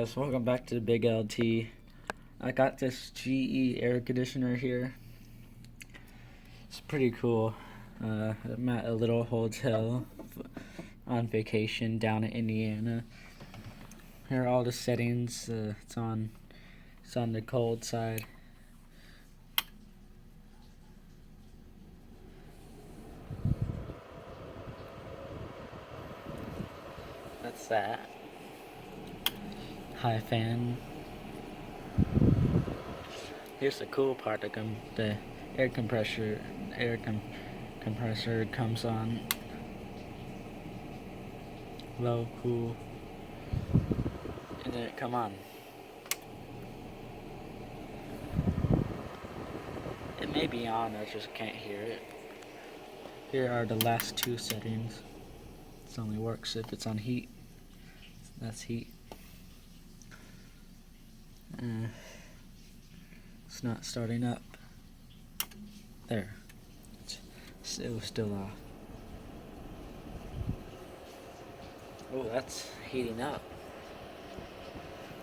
guys, welcome back to the Big LT. I got this GE air conditioner here. It's pretty cool. I'm at a little hotel on vacation down in Indiana. Here are all the settings. It's on the cold side. That's that. High fan. Here's the cool part. The air compressor comes on. Low, cool, and then it come on. It may be on, I just can't hear it. Here are the last two settings. It only works if it's on heat. That's heat. It's not starting up. There. It was still off. Oh, that's heating up.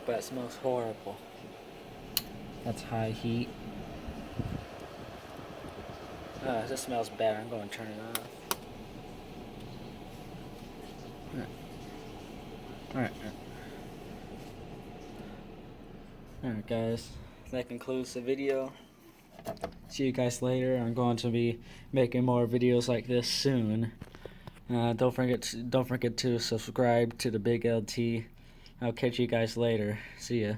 But it smells horrible. That's high heat. This smells bad. I'm going to turn it off. Alright guys, that concludes the video. See you guys later. I'm going to be making more videos like this soon. Don't forget to subscribe to the Big LT. I'll catch you guys later. See ya.